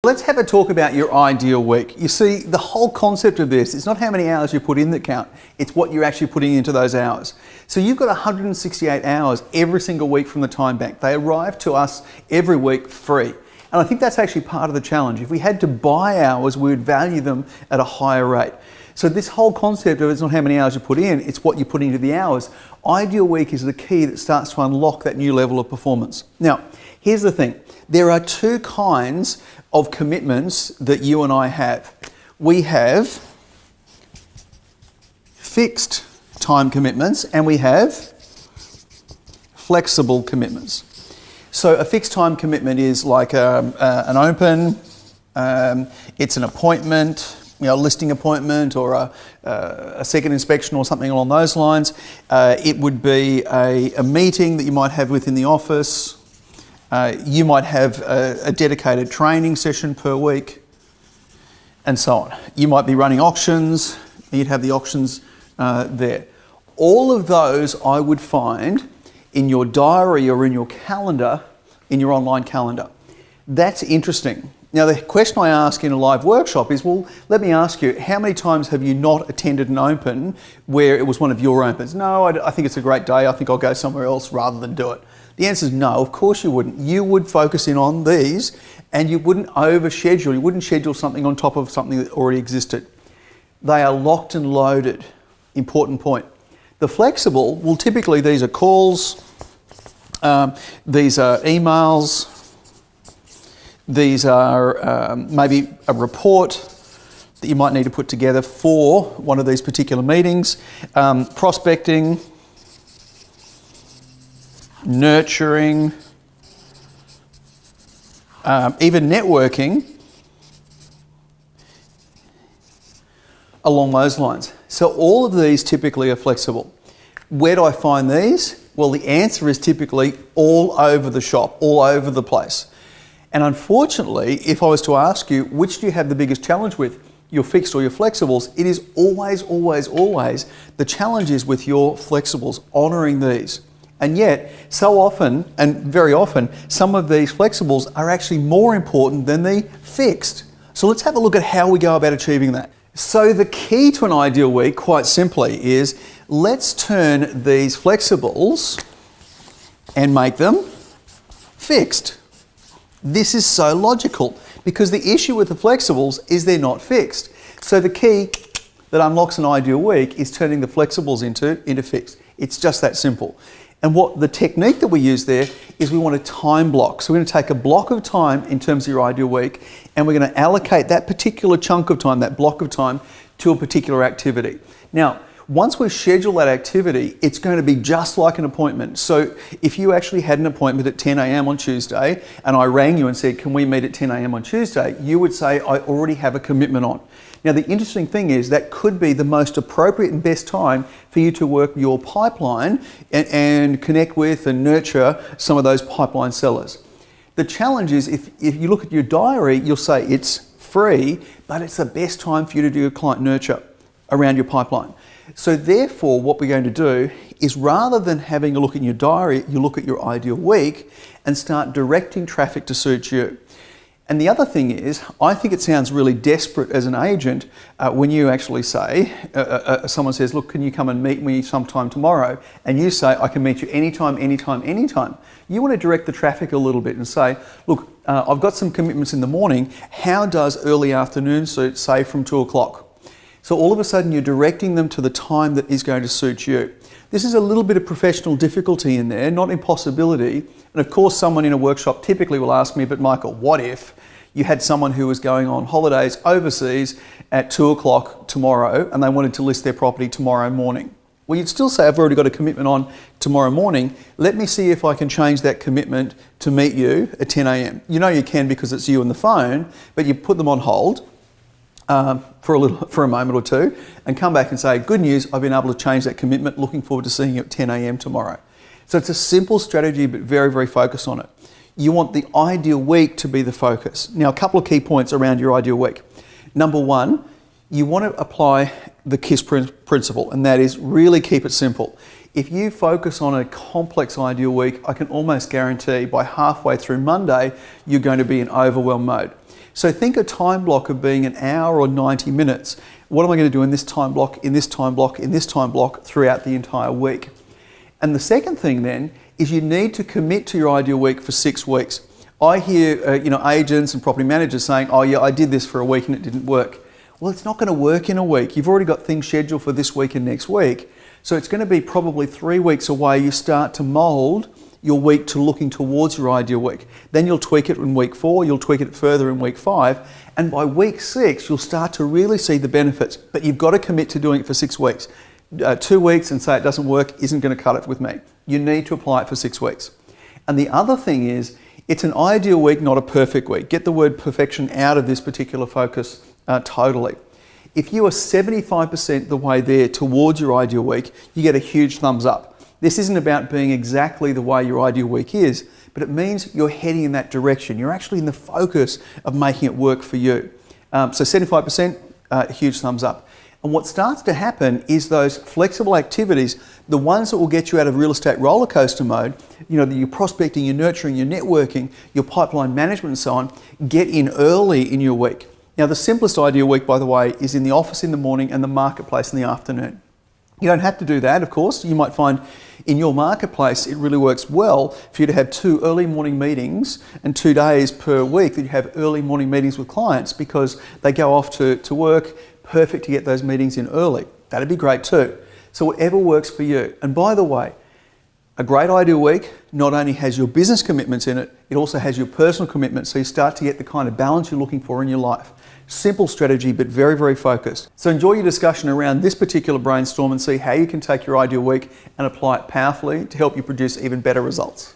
Let's have a talk about your ideal week. You see, the whole concept of this is not how many hours you put in that count, it's what you're actually putting into those hours. So you've got 168 hours every single week from the Time Bank. They arrive to us every week free. And I think that's actually part of the challenge. If we had to buy hours, we would value them at a higher rate. So this whole concept of it's not how many hours you put in, it's what you put into the hours. Ideal week is the key that starts to unlock that new level of performance. Now, here's the thing. There are two kinds of commitments that you and I have. We have fixed time commitments and we have flexible commitments. So a fixed time commitment is like an open, it's an appointment, a listing appointment or a second inspection or something along those lines. It would be a meeting that you might have within the office. You might have a dedicated training session per week and so on. You might be running auctions, and you'd have the auctions there. All of those I would find in your diary or in your calendar, in your online calendar. That's interesting. Now the question I ask in a live workshop is, well, let me ask you, how many times have you not attended an open where it was one of your opens? No, I think it's a great day, I think I'll go somewhere else rather than do it. The answer is no, of course you wouldn't. You would focus in on these and you wouldn't overschedule. You wouldn't schedule something on top of something that already existed. They are locked and loaded. Important point. The flexible, well, typically these are calls, these are emails, these are maybe a report that you might need to put together for one of these particular meetings, prospecting, nurturing, even networking, along those lines. So all of these typically are flexible. Where do I find these? Well, the answer is typically all over the shop, all over the place. And unfortunately, if I was to ask you, which do you have the biggest challenge with, your fixed or your flexibles, it is always, always, always the challenge is with your flexibles, honouring these. And yet, so often, and very often, some of these flexibles are actually more important than the fixed. So let's have a look at how we go about achieving that. So the key to an ideal week, quite simply, is let's turn these flexibles and make them fixed. This is so logical because the issue with the flexibles is they're not fixed. So the key that unlocks an ideal week is turning the flexibles into fixed. It's just that simple. And what the technique that we use there is we want a time block. So we're going to take a block of time in terms of your ideal week and we're going to allocate that particular chunk of time, that block of time, to a particular activity. Now, once we schedule that activity, it's going to be just like an appointment. So if you actually had an appointment at 10 a.m. on Tuesday and I rang you and said, can we meet at 10 a.m. on Tuesday? You would say, I already have a commitment on. Now, the interesting thing is that could be the most appropriate and best time for you to work your pipeline and connect with and nurture some of those pipeline sellers. The challenge is if you look at your diary, you'll say it's free, but it's the best time for you to do your client nurture around your pipeline. So therefore, what we're going to do is rather than having a look in your diary, you look at your ideal week and start directing traffic to suit you. And the other thing is, I think it sounds really desperate as an agent when you actually say, someone says, look, can you come and meet me sometime tomorrow? And you say, I can meet you anytime, anytime, anytime. You want to direct the traffic a little bit and say, look, I've got some commitments in the morning. How does early afternoon suit, say from 2 o'clock? So all of a sudden you're directing them to the time that is going to suit you. This is a little bit of professional difficulty in there, not impossibility. And of course, someone in a workshop typically will ask me, but Michael, what if you had someone who was going on holidays overseas at 2 o'clock tomorrow and they wanted to list their property tomorrow morning? Well, you'd still say, I've already got a commitment on tomorrow morning. Let me see if I can change that commitment to meet you at 10 a.m. You know you can because it's you on the phone, but you put them on hold for a moment or two and come back and say, good news, I've been able to change that commitment, looking forward to seeing you at 10 a.m. tomorrow. So it's a simple strategy, but very, very focused on it. You want the ideal week to be the focus. Now, a couple of key points around your ideal week. Number one, you want to apply the KISS principle, and that is really keep it simple. If you focus on a complex ideal week, I can almost guarantee by halfway through Monday, you're going to be in overwhelm mode. So think a time block of being an hour or 90 minutes. What am I going to do in this time block, in this time block, in this time block throughout the entire week? And the second thing then is you need to commit to your ideal week for 6 weeks. I hear agents and property managers saying, oh yeah, I did this for a week and it didn't work. Well, it's not going to work in a week. You've already got things scheduled for this week and next week. So it's going to be probably 3 weeks away you start to mould your week to looking towards your ideal week. Then you'll tweak it in week 4, you'll tweak it further in week 5, and by week 6, you'll start to really see the benefits. But you've got to commit to doing it for 6 weeks. 2 weeks and say it doesn't work isn't going to cut it with me. You need to apply it for 6 weeks. And the other thing is, it's an ideal week, not a perfect week. Get the word perfection out of this particular focus totally. If you are 75% the way there towards your ideal week, you get a huge thumbs up. This isn't about being exactly the way your ideal week is, but it means you're heading in that direction. You're actually in the focus of making it work for you. So 75%, huge thumbs up. And what starts to happen is those flexible activities, the ones that will get you out of real estate roller coaster mode, your prospecting, your nurturing, your networking, your pipeline management and so on, get in early in your week. Now, the simplest ideal week, by the way, is in the office in the morning and the marketplace in the afternoon. You don't have to do that, of course. You might find in your marketplace it really works well for you to have 2 early morning meetings and 2 days per week that you have early morning meetings with clients because they go off to work. Perfect to get those meetings in early. That'd be great too. So whatever works for you. And by the way, a great ideal week not only has your business commitments in it, it also has your personal commitments, so you start to get the kind of balance you're looking for in your life. Simple strategy, but very, very focused. So enjoy your discussion around this particular brainstorm and see how you can take your ideal week and apply it powerfully to help you produce even better results.